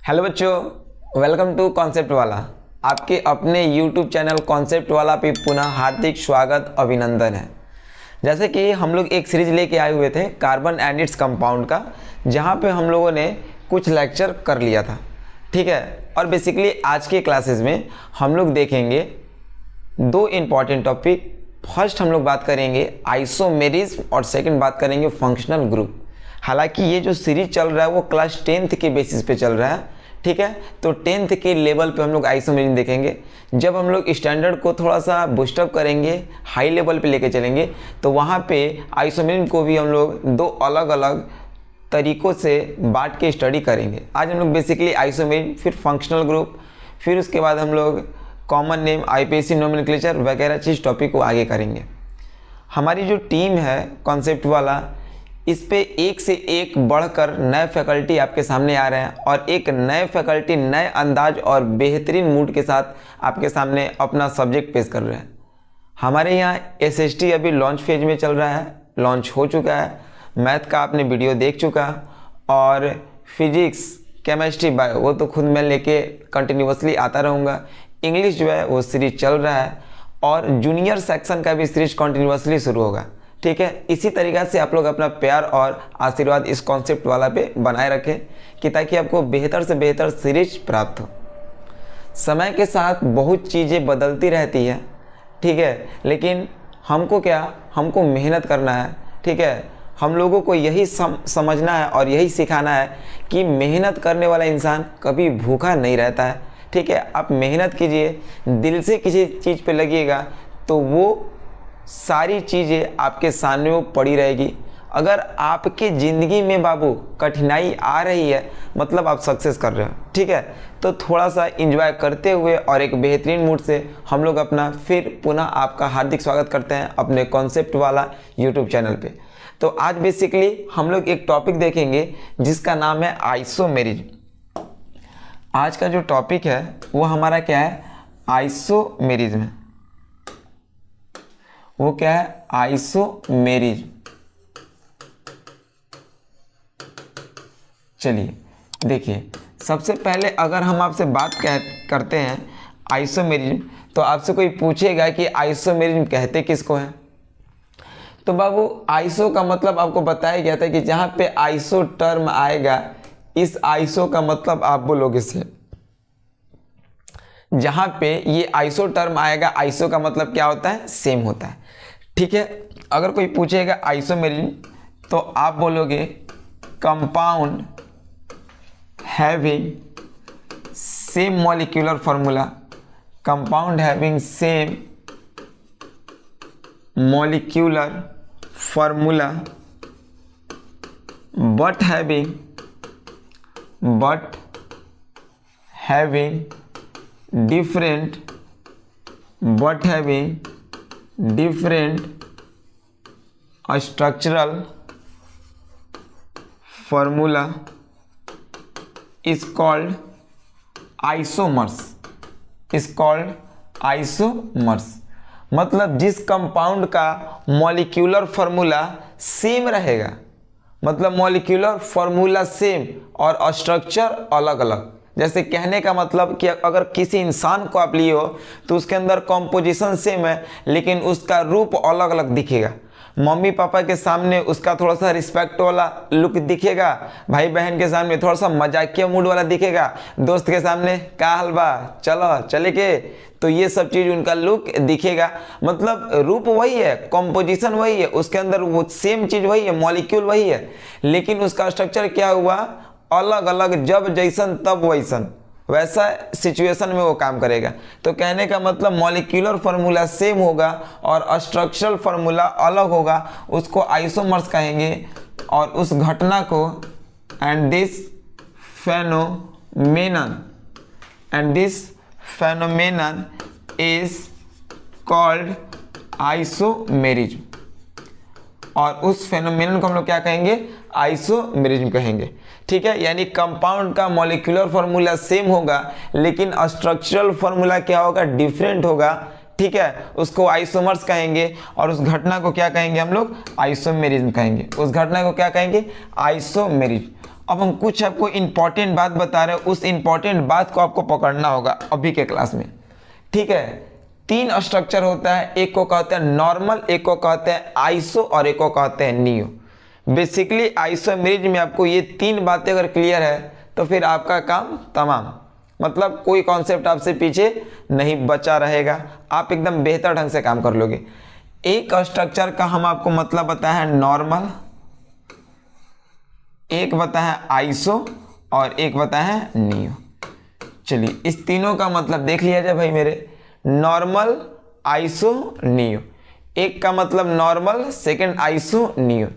Hello बच्चों, welcome to concept वाला। आपके अपने यूट्यूब चैनल कॉन्सेप्ट वाला पे पुनः हार्दिक स्वागत अभिनंदन है। जैसे कि हम लोग एक सीरीज लेके आए हुए थे कार्बन एंड इट्स कंपाउंड का, जहाँ पे हम लोगों ने कुछ लेक्चर कर लिया था, ठीक है। और बेसिकली आज के क्लासेस में हम लोग देखेंगे दो इम्पॉर्टेंट टॉपिक। फर्स्ट हम लोग बात करेंगे आइसोमेरिज्म और सेकंड बात करेंगे फंक्शनल ग्रुप। हालांकि ये जो सीरीज चल रहा है वो क्लास 10th के बेसिस पे चल रहा है, ठीक है। तो 10th के लेवल पे हम लोग आइसोमेरिज्म देखेंगे। जब हम लोग स्टैंडर्ड को थोड़ा सा बूस्टअप करेंगे, हाई लेवल पे लेके चलेंगे, तो वहाँ पे आइसोमेरिज्म को भी हम लोग दो अलग अलग तरीक़ों से बांट के स्टडी करेंगे। आज हम लोग बेसिकली आइसोमेरिज्म, फिर फंक्शनल ग्रुप, फिर उसके बाद हम लोग कॉमन नेम, आईपीएसी नोमेनक्लेचर वगैरह चीज़ टॉपिक को आगे करेंगे। हमारी जो टीम है कॉन्सेप्ट वाला, इस पे एक से एक बढ़कर नए फैकल्टी आपके सामने आ रहे हैं और एक नए फैकल्टी नए अंदाज और बेहतरीन मूड के साथ आपके सामने अपना सब्जेक्ट पेश कर रहे हैं। हमारे यहाँ एसएसटी अभी लॉन्च फेज में चल रहा है, लॉन्च हो चुका है। मैथ का आपने वीडियो देख चुका, और फिजिक्स, केमिस्ट्री, बायो वो तो खुद मैं लेके कंटिन्यूसली आता रहूँगा। इंग्लिश जो है वो सीरीज चल रहा है, और जूनियर सेक्शन का भी सीरीज कंटिन्यूसली शुरू होगा, ठीक है। इसी तरीक़ा से आप लोग अपना प्यार और आशीर्वाद इस कॉन्सेप्ट वाला पे बनाए रखें कि ताकि आपको बेहतर से बेहतर सीरीज प्राप्त हो। समय के साथ बहुत चीज़ें बदलती रहती है, ठीक है, लेकिन हमको मेहनत करना है, ठीक है। हम लोगों को यही समझना है और यही सिखाना है कि मेहनत करने वाला इंसान कभी भूखा नहीं रहता है, ठीक है। आप मेहनत कीजिए, दिल से किसी चीज़ पे लगिएगा तो वो सारी चीज़ें आपके सामने वो पड़ी रहेगी। अगर आपकी ज़िंदगी में बाबू कठिनाई आ रही है, मतलब आप सक्सेस कर रहे हो, ठीक है। तो थोड़ा सा एंजॉय करते हुए और एक बेहतरीन मूड से हम लोग अपना फिर पुनः आपका हार्दिक स्वागत करते हैं अपने कॉन्सेप्ट वाला यूट्यूब चैनल पे। तो आज बेसिकली हम लोग एक टॉपिक देखेंगे जिसका नाम है आइसोमेरिज्म। आज का जो टॉपिक है वो हमारा क्या है? आइसोमेरिज्म है। वो क्या है? आइसोमेरिज्म। चलिए देखिए, सबसे पहले अगर हम आपसे बात करते हैं आइसोमेरिज्म, तो आपसे कोई पूछेगा कि आइसोमेरिज्म कहते किसको हैं? तो बाबू आइसो का मतलब आपको बताया गया था कि जहाँ पे आइसो टर्म आएगा, इस आइसो का मतलब आप बोलोगे से, जहाँ पे ये आइसो टर्म आएगा, आइसो का मतलब क्या होता है? सेम होता है, ठीक है। अगर कोई पूछेगा आइसोमेरिज्म, तो आप बोलोगे compound having same molecular formula, compound having same molecular formula but having different structural formula is called isomers। मतलब जिस कंपाउंड का मॉलिक्यूलर फार्मूला सेम रहेगा, मतलब मॉलिक्यूलर फार्मूला सेम और स्ट्रक्चर अलग अलग। जैसे कहने का मतलब कि अगर किसी इंसान को आप लिए हो तो उसके अंदर कॉम्पोजिशन सेम है, लेकिन उसका रूप अलग अलग दिखेगा। मम्मी पापा के सामने उसका थोड़ा सा रिस्पेक्ट वाला लुक दिखेगा, भाई बहन के सामने थोड़ा सा मजाकिया मूड वाला दिखेगा, दोस्त के सामने का हाल बा, चलो चले के, तो ये सब चीज़ उनका लुक दिखेगा। मतलब रूप वही है, कॉम्पोजिशन वही है, उसके अंदर वो सेम चीज़ वही है, मॉलिक्यूल वही है, लेकिन उसका स्ट्रक्चर क्या हुआ? अलग अलग। जब जैसन तब वैसन, वैसा सिचुएशन में वो काम करेगा। तो कहने का मतलब मॉलिक्यूलर फार्मूला सेम होगा और स्ट्रक्चरल फार्मूला अलग होगा, उसको आइसोमर्स कहेंगे। और उस घटना को and this phenomenon is called isomerism. और उस फेनोमेनन को हम लोग क्या कहेंगे? आइसोमेरिज्म कहेंगे, ठीक है। यानी कंपाउंड का मॉलिक्यूलर फार्मूला सेम होगा, लेकिन स्ट्रक्चरल फार्मूला क्या होगा? डिफरेंट होगा, ठीक है। उसको आइसोमर्स कहेंगे। और उस घटना को क्या कहेंगे हम लोग? आइसोमेरिज्म कहेंगे। उस घटना को क्या कहेंगे? आइसोमेरिज्म। अब हम कुछ आपको इंपॉर्टेंट बात बता रहे हैं, उस इंपॉर्टेंट बात को आपको पकड़ना होगा अभी के क्लास में। ठीक है, 3 स्ट्रक्चर होता है, एक को कहते हैं नॉर्मल, एक को कहते हैं आइसो और एक को कहते हैं नियो। बेसिकली आइसोमेरिज में आपको ये 3 बातें अगर क्लियर है तो फिर आपका काम तमाम, मतलब कोई कॉन्सेप्ट आपसे पीछे नहीं बचा रहेगा, आप एकदम बेहतर ढंग से काम कर लोगे। एक स्ट्रक्चर का हम आपको मतलब बताया है नॉर्मल, एक बताया है आइसो और एक बताया है नियो। चलिए इस तीनों का मतलब देख लिया जाए भाई मेरे, नॉर्मल, आइसो, नियो। एक का मतलब नॉर्मल, सेकंड आइसो, नियो।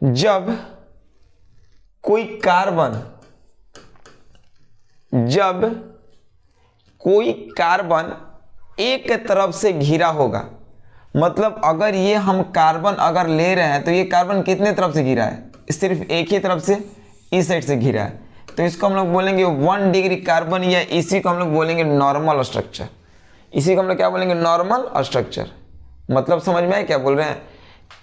जब कोई कार्बन एक तरफ से घिरा होगा, मतलब अगर ये हम कार्बन अगर ले रहे हैं तो ये कार्बन कितने तरफ से घिरा है, सिर्फ एक ही तरफ से, इस साइड से घिरा है, तो इसको हम लोग बोलेंगे 1 डिग्री कार्बन, या इसी को हम लोग बोलेंगे नॉर्मल स्ट्रक्चर। इसी को हम लोग क्या बोलेंगे, नॉर्मल स्ट्रक्चर। मतलब समझ में आया क्या बोल रहे हैं?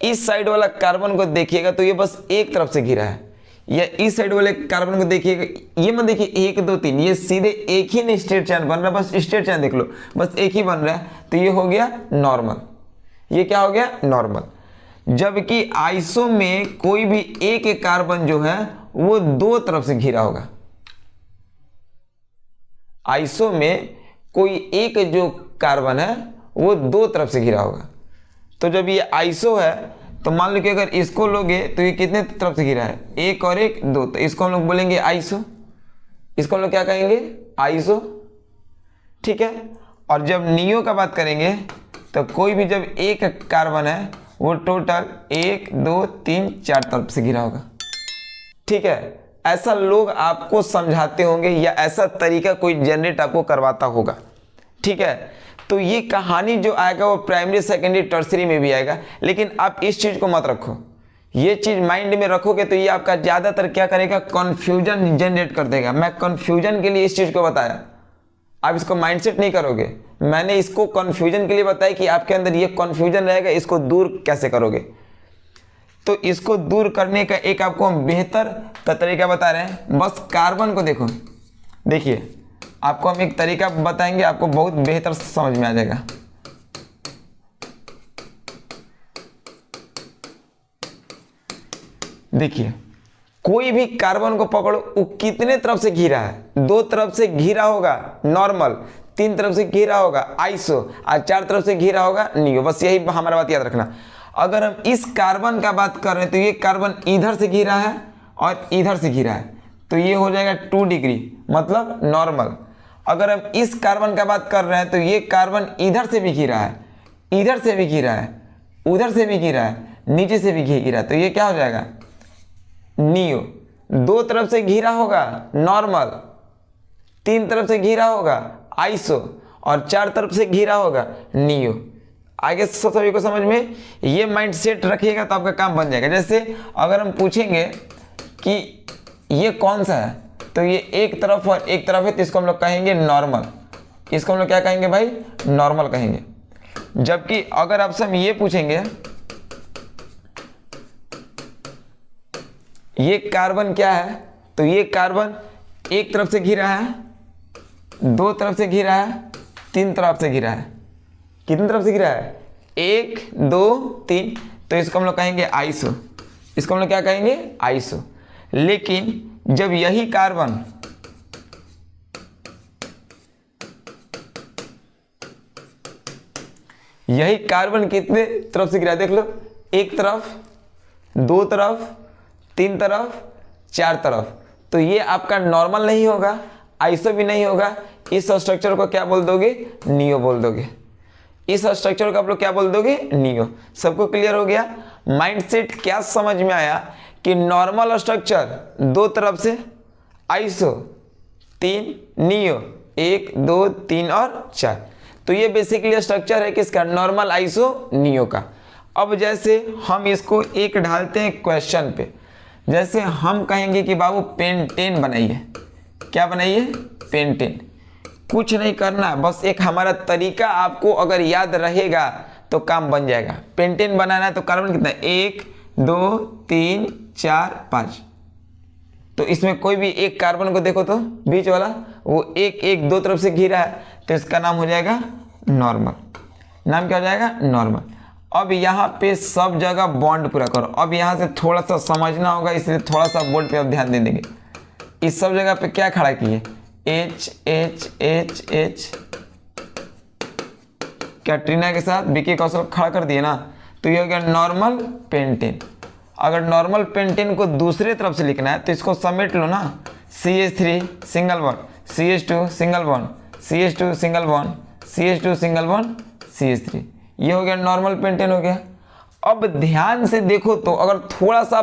इस साइड वाला कार्बन को देखिएगा तो ये बस एक तरफ से घिरा है, या इस साइड वाले कार्बन को देखिएगा, ये मत देखिए 1 2 3, ये सीधे एक ही नहीं स्ट्रेट चैन बन रहा है, बस स्ट्रेट चैन देख लो, बस एक ही बन रहा है, तो ये हो गया नॉर्मल। ये क्या हो गया, नॉर्मल। जबकि आइसो में कोई भी एक कार्बन जो है वो 2 तरफ से घिरा होगा। आइसो में कोई एक जो कार्बन है वो 2 तरफ से घिरा होगा। तो जब ये आइसो है तो मान लो कि अगर इसको लोगे तो ये कितने तरफ से घिरा है, 1 और 1 2, तो इसको हम लोग बोलेंगे आइसो, इसको हम लोग क्या कहेंगे, आइसो। ठीक है, और जब नियो का बात करेंगे तो कोई भी जब एक कार्बन है वो टोटल 1 2 3 4 तरफ से घिरा होगा। ठीक है, ऐसा लोग आपको समझाते होंगे या ऐसा तरीका कोई जनरेट आपको करवाता होगा। ठीक है, तो ये कहानी जो आएगा वो प्राइमरी, सेकेंडरी, टर्सरी में भी आएगा, लेकिन आप इस चीज़ को मत रखो। ये चीज़ माइंड में रखोगे तो ये आपका ज़्यादातर क्या करेगा, कन्फ्यूजन जनरेट कर देगा। मैं कन्फ्यूजन के लिए इस चीज़ को बताया, आप इसको माइंडसेट नहीं करोगे। मैंने इसको कन्फ्यूजन के लिए बताया कि आपके अंदर ये कन्फ्यूजन रहेगा, इसको दूर कैसे करोगे। तो इसको दूर करने का एक आपको हम बेहतर का तरीका बता रहे हैं। बस कार्बन को देखो, देखिए आपको हम एक तरीका बताएंगे, आपको बहुत बेहतर समझ में आ जाएगा। देखिए कोई भी कार्बन को पकड़ो, वो कितने तरफ से घिरा है, 2 तरफ से घिरा होगा नॉर्मल, 3 तरफ से घिरा होगा आइसो, और 4 तरफ से घिरा होगा नियो। बस यही हमारा बात याद रखना। अगर हम इस कार्बन का बात कर रहे हैं तो ये कार्बन इधर से घिरा है और इधर से घिरा है, तो ये हो जाएगा 2 डिग्री, मतलब नॉर्मल। अगर हम इस कार्बन का बात कर रहे हैं तो ये कार्बन इधर से भी घिरा है, इधर से भी घिरा है, उधर से भी घिरा है, नीचे से भी घिरा है, तो ये क्या हो जाएगा, नियो। 2 तरफ से घिरा होगा नॉर्मल, 3 तरफ से घिरा होगा आइसो, और 4 तरफ से घिरा होगा नियो। आगे सभी को समझ में, ये माइंड सेट रखिएगा तो आपका काम बन जाएगा। जैसे अगर हम पूछेंगे कि ये कौन सा है, तो ये एक तरफ और एक तरफ है, तो इसको हम लोग कहेंगे नॉर्मल। इसको हम लोग क्या कहेंगे भाई, नॉर्मल कहेंगे। जबकि अगर आपसे हम ये पूछेंगे ये कार्बन क्या है, तो ये कार्बन एक तरफ से घिरा है, 2 तरफ से घिरा है, 3 तरफ से घिरा है। कितनी तरफ से घिरा है, 1 2 3, तो इसको हम लोग कहेंगे आइसो। इसको हम लोग क्या कहेंगे, आइसो। लेकिन जब यही कार्बन कितने तरफ से गिरा, देख लो, 1 तरफ, 2 तरफ, 3 तरफ, 4 तरफ, तो ये आपका नॉर्मल नहीं होगा, आइसो भी नहीं होगा। इस स्ट्रक्चर को क्या बोल दोगे, नियो बोल दोगे। इस स्ट्रक्चर को आप लोग क्या बोल दोगे, नियो। सबको क्लियर हो गया? माइंडसेट क्या समझ में आया कि नॉर्मल स्ट्रक्चर 2 तरफ से, आइसो 3, नियो 1 2 3 और 4। तो ये बेसिकली स्ट्रक्चर है किसका, नॉर्मल, आइसो, नियो का। अब जैसे हम इसको एक ढालते हैं क्वेश्चन पे, जैसे हम कहेंगे कि बाबू पेंटेन बनाइए। क्या बनाइए, पेंटेन। कुछ नहीं करना, बस एक हमारा तरीका आपको अगर याद रहेगा तो काम बन जाएगा। पेंटेन बनाना है तो कार्बन कितना है, 1 2 3 4 5, तो इसमें कोई भी एक कार्बन को देखो तो बीच वाला वो एक एक दो तरफ से घिरा है, तो इसका नाम हो जाएगा नॉर्मल। नाम क्या हो जाएगा? नॉर्मल। अब यहाँ पे सब जगह बॉन्ड पूरा करो। अब यहाँ से थोड़ा सा समझना होगा, इसलिए थोड़ा सा बोर्ड पे अब ध्यान दे देंगे। इस सब जगह पे क्या खड़ा किए? H H H H, Katrina के साथ विकी कौशल खड़ा कर दिए ना, तो ये हो गया नॉर्मल पेंटेन। अगर नॉर्मल पेंटेन को दूसरे तरफ से लिखना है तो इसको समेट लो ना, CH3 single bond, CH2 single bond, CH2 single bond, CH2 single bond, CH3, ये हो गया नॉर्मल पेंटेन हो गया। अब ध्यान से देखो तो अगर थोड़ा सा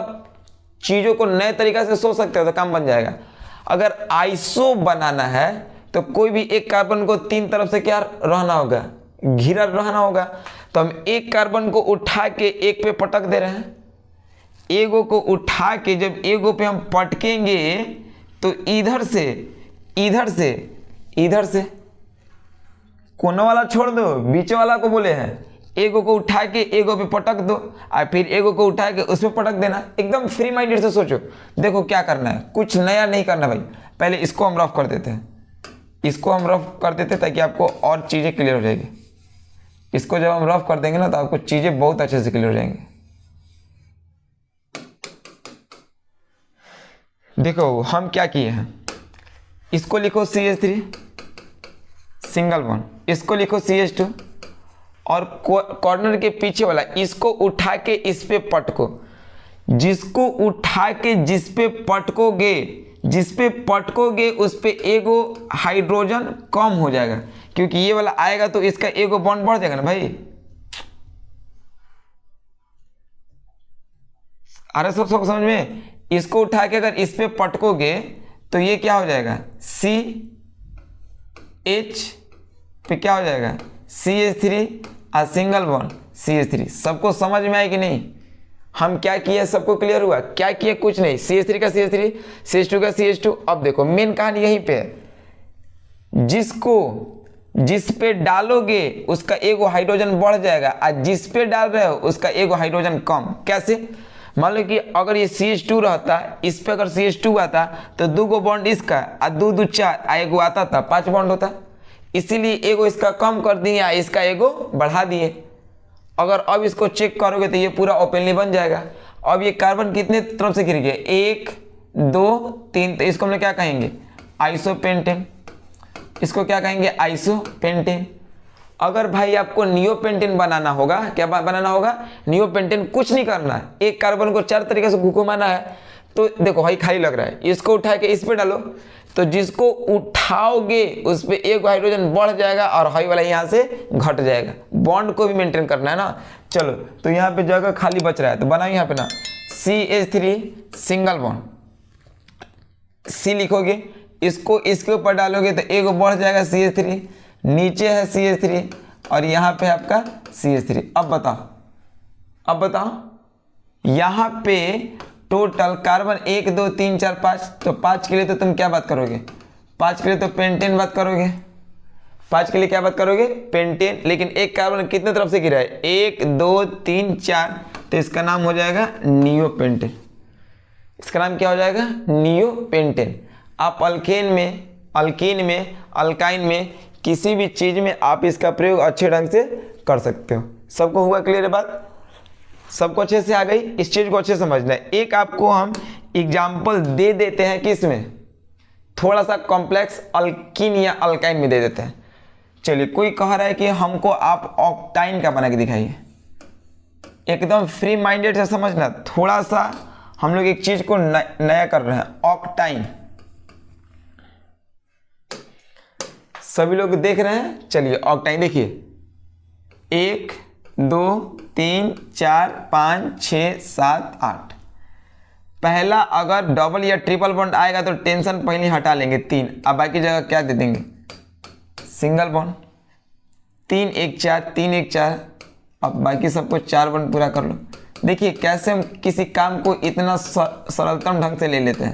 चीज़ों को नए तरीका से सोच सकते हो तो काम बन जाएगा। अगर आइसो बनाना है तो कोई भी एक कार्बन को तीन तरफ से क्या रहना होगा? घिरा रहना होगा। तो हम एक कार्बन को उठा के एक पे पटक दे रहे हैं। एगो को उठा के जब एगो पे हम पटकेंगे तो इधर से इधर से इधर से, कोना वाला छोड़ दो, बीच वाला को बोले हैं, एगो को उठा के एगो पे पटक दो और फिर एगो को उठा के उस पे पटक देना। एकदम फ्री माइंडेड से सोचो। देखो क्या करना है, कुछ नया नहीं करना भाई। पहले इसको हम रफ कर देते हैं, इसको हम रफ कर देते हैं ताकि आपको और चीज़ें क्लियर हो जाएगी। इसको जब हम रफ कर देंगे ना तो आपको चीज़ें बहुत अच्छे से क्लियर हो जाएंगी। देखो हम क्या किए हैं, इसको लिखो CH3 सिंगल बॉन्ड, इसको लिखो CH2 और कॉर्नर के पीछे वाला इसको उठा के इस पे पटको। जिसको उठा के जिस पे पटकोगे उस पे एगो हाइड्रोजन कम हो जाएगा, क्योंकि ये वाला आएगा तो इसका एगो बॉन्ड बढ़ जाएगा ना भाई। अरे सब समझ में, इसको उठा के अगर इस पे पटकोगे तो ये क्या हो जाएगा? CH पे क्या हो जाएगा? CH3 और सिंगल बॉन्ड CH3। सबको समझ में आए कि नहीं? हम क्या किए, सबको क्लियर हुआ? क्या किए? कुछ नहीं। CH3 का CH3, CH2 का CH2। अब देखो मेन कहानी यहीं पे है। जिस पे डालोगे उसका एगो हाइड्रोजन बढ़ जाएगा और जिस पे डाल रहे हो उसका एगो हाइड्रोजन कम। कैसे? मान लो कि अगर ये CH2 रहता, इस पे अगर CH2 आता तो दो गो बॉन्ड इसका और दो दो चार, एगो आता था 5 बॉन्ड होता। इसीलिए एगो इसका कम कर दिए या इसका एगो बढ़ा दिए। अगर अब इसको चेक करोगे तो ये पूरा ओपनली बन जाएगा। अब ये कार्बन कितने तरफ से घिर गया? 1 2 3, तो इसको हम लोग क्या कहेंगे? आइसोपेंटेन। इसको क्या कहेंगे? आइसोपेंटेन। अगर भाई आपको नियोपेंटेन बनाना होगा, क्या बनाना होगा? नियोपेंटेन। कुछ नहीं करना है, एक कार्बन को 4 तरीके से घुमाना है। तो देखो भाई खाली लग रहा है, इसको उठा के इस पे डालो तो जिसको उठाओगे उस पे एक हाइड्रोजन बढ़ जाएगा और हाई वाला यहाँ से घट जाएगा। बॉन्ड को भी मेंटेन करना है ना। चलो तो यहाँ पे जगह खाली बच रहा है तो बनाओ यहाँ पे ना CH3 सिंगल बॉन्ड, C लिखोगे, इसको इसके ऊपर डालोगे तो एक बढ़ जाएगा CH3, नीचे है CH3 और यहाँ पे आपका CH3। अब बताओ यहाँ पे टोटल कार्बन 1 2 3 4 5, तो 5 के लिए तो तुम क्या बात करोगे? 5 के लिए तो पेंटेन बात करोगे। 5 के लिए क्या बात करोगे? पेंटेन। लेकिन एक कार्बन कितने तरफ से गिरा है? 1 2 3 4, तो इसका नाम हो जाएगा नियोपेंटेन। इसका नाम क्या हो जाएगा? नियोपेंटेन। आप अल्कीन में अल्काइन में किसी भी चीज़ में आप इसका प्रयोग अच्छे ढंग से कर सकते हो। सबको हुआ क्लियर है बात? सबको अच्छे से आ गई? इस चीज़ को अच्छे से समझना है। एक आपको हम एग्जाम्पल दे देते हैं कि इसमें थोड़ा सा कॉम्प्लेक्स अल्कीन या अल्काइन में दे देते हैं। चलिए, कोई कह रहा है कि हमको आप ऑक्टाइन का बना के दिखाइए। एकदम फ्री माइंडेड से समझना। थोड़ा सा हम लोग एक चीज़ को नया कर रहे हैं। ऑक्टाइन सभी लोग देख रहे हैं? चलिए ऑक्टाइन देखिए, 1 2 3 4 5 6 7 8। पहला अगर डबल या ट्रिपल बॉन्ड आएगा तो टेंशन पहले हटा लेंगे 3, अब बाकी जगह क्या दे देंगे? Single bond. 3 1 4 3 1 4, अब बाकी सबको 4 बॉन्ड पूरा कर लो। देखिए कैसे हम किसी काम को इतना सरलतम ढंग से ले लेते हैं।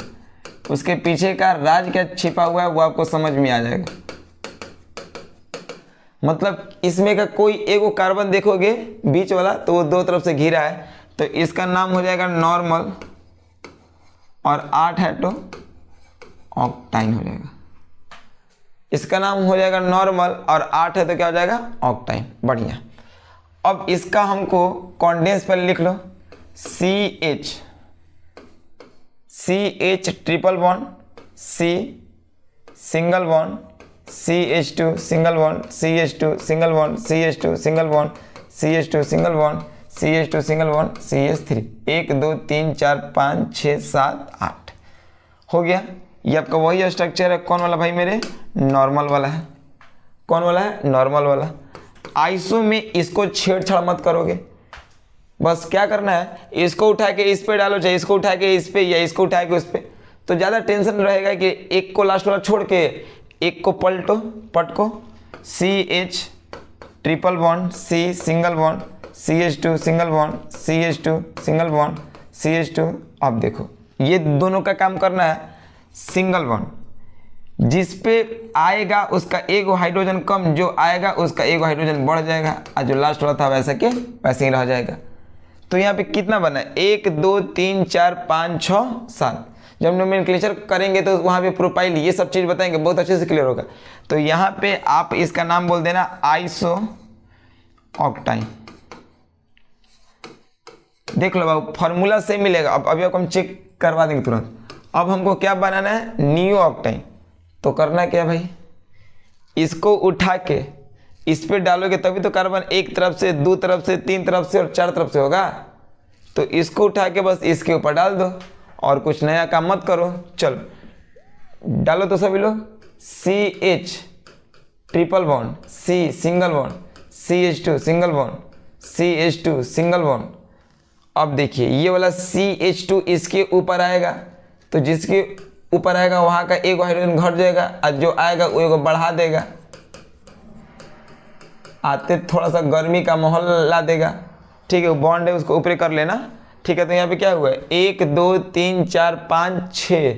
उसके पीछे का राज क्या छिपा हुआ है वो आपको समझ में आ जाएगा। मतलब इसमें का कोई एगो कार्बन देखोगे बीच वाला तो वो दो तरफ से घिरा है, तो इसका नाम हो जाएगा नॉर्मल और 8 है तो ऑक्टाइन हो जाएगा। इसका नाम हो जाएगा नॉर्मल और 8 है तो क्या हो जाएगा ऑक्टाइन। बढ़िया। अब इसका हमको कॉन्डेंस पहले लिख लो, CH triple bond, C single bond, CH2 single bond, CH2 single bond, CH2 single bond, CH2 single bond, CH2 single bond, CH3। 1 2 3 4 5 6 7 8 हो गया। ये आपका वही स्ट्रक्चर है। कौन वाला भाई मेरे? नॉर्मल वाला है। कौन वाला है? नॉर्मल वाला। आइसो में इसको छेड़छाड़ मत करोगे, बस क्या करना है, इसको उठा के इस पे डालो, चाहे इसको उठा के इस पे या इसको उठा के उस पे, तो ज़्यादा टेंशन रहेगा कि एक को लास्ट वाला छोड़ के एक को पटको। CH triple bond, C single bond, CH2 single bond, CH2 single bond, CH2। अब देखो ये दोनों का काम करना है सिंगल बॉन्ड, जिस पे आएगा उसका एक हाइड्रोजन कम, जो आएगा उसका एक हाइड्रोजन बढ़ जाएगा, और जो लास्ट वाला था वैसे के वैसे ही रह जाएगा। तो यहाँ पे कितना बना है? 1 2 3 4 5 6 7। जब नोमेनक्लेचर करेंगे तो वहाँ पे प्रोफाइल ये सब चीज़ बताएंगे, बहुत अच्छे से क्लियर होगा। तो यहाँ पे आप इसका नाम बोल देना आइसो ऑक्टाइन। देख लो बाबू, फॉर्मूला से मिलेगा। अब अभी आपको हम चेक करवा देंगे तुरंत। अब हमको क्या बनाना है? नियो ऑक्टाइन। तो करना क्या भाई, इसको उठा के इस पे डालोगे तभी तो कार्बन एक तरफ से, दो तरफ से, तीन तरफ से और चार तरफ से होगा। तो इसको उठा के बस इसके ऊपर डाल दो और कुछ नया काम मत करो। चलो डालो तो सभी लोग। CH triple bond, C single bond, CH2 single bond, CH2 single bond. अब देखिए ये वाला CH2 इसके ऊपर आएगा, तो जिसके ऊपर आएगा वहाँ का एक हाइड्रोजन घट जाएगा और जो आएगा वो एक बढ़ा देगा, आते थोड़ा सा गर्मी का माहौल ला देगा। ठीक है, वो बॉन्ड है उसको ऊपर कर लेना। ठीक है, तो यहाँ पे क्या हुआ है? 1 2 3 4 5 6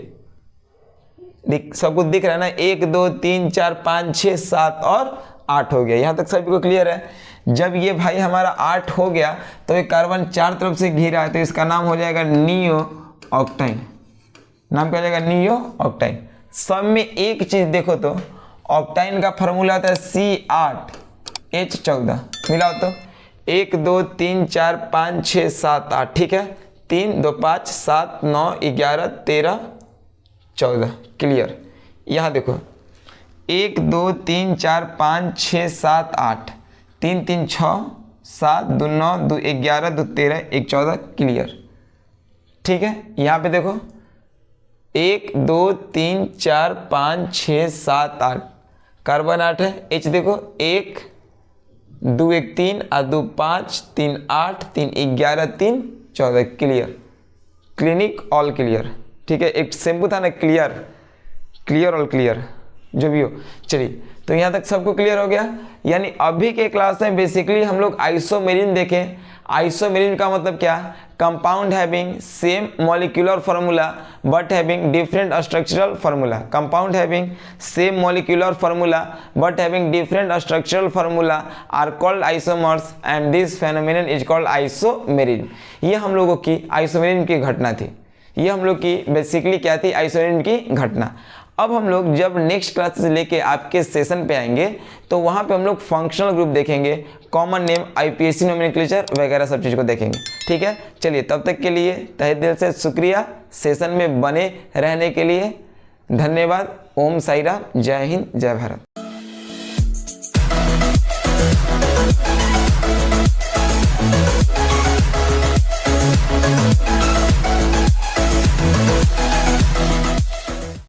सब कुछ दिख रहा है ना? 1 2 3 4 5 6 7 और 8 हो गया। यहाँ तक सभी को क्लियर है? जब ये भाई हमारा 8 हो गया तो ये कार्बन चार तरफ से घिरा है, तो इसका नाम हो जाएगा नियो ऑक्टाइन। नाम क्या हो जाएगा? नियो ऑक्टाइन। सब में एक चीज देखो तो ऑक्टाइन का फॉर्मूला होता है C8H14। मिलाओ तो 1 2 3 4 5 6 7 8। ठीक है, 3 2 5 7 9 11 13 14। क्लियर? यहाँ देखो 1 2 3 4 5 6 7 8, 3 3 6 7 2 9 2 11 2 13 1 14। क्लियर? ठीक है, यहाँ पे देखो 1 2 3 4 5 6 7 8, कार्बन 8 है। H देखो 1 2 1 3 और 2 5 3 8 3 11 3 14। क्लियर? Clinic all clear. ठीक है, एक सिंपल था ना, क्लियर ऑल क्लियर, जो भी हो। चलिए, तो यहाँ तक सबको क्लियर हो गया। यानी अभी के क्लास में बेसिकली हम लोग आइसोमेरिन देखें। आइसोमेरिन का मतलब क्या? Compound having same molecular formula but having different structural formula. Compound having same molecular formula but having different structural formula are called isomers and this phenomenon is called isomerism. ये हम लोगों की आइसोमेरिन की घटना थी। ये हम लोग की बेसिकली क्या थी? आइसोमेरिन की घटना। अब हम लोग जब नेक्स्ट क्लास से लेके आपके सेशन पे आएंगे तो वहाँ पे हम लोग फंक्शनल ग्रुप देखेंगे, कॉमन नेम, IPSC नोमेनक्लेचर वगैरह सब चीज़ को देखेंगे। ठीक है, चलिए तब तक के लिए तहे दिल से शुक्रिया। सेशन में बने रहने के लिए धन्यवाद। ओम साई राम, जय हिंद, जय भारत।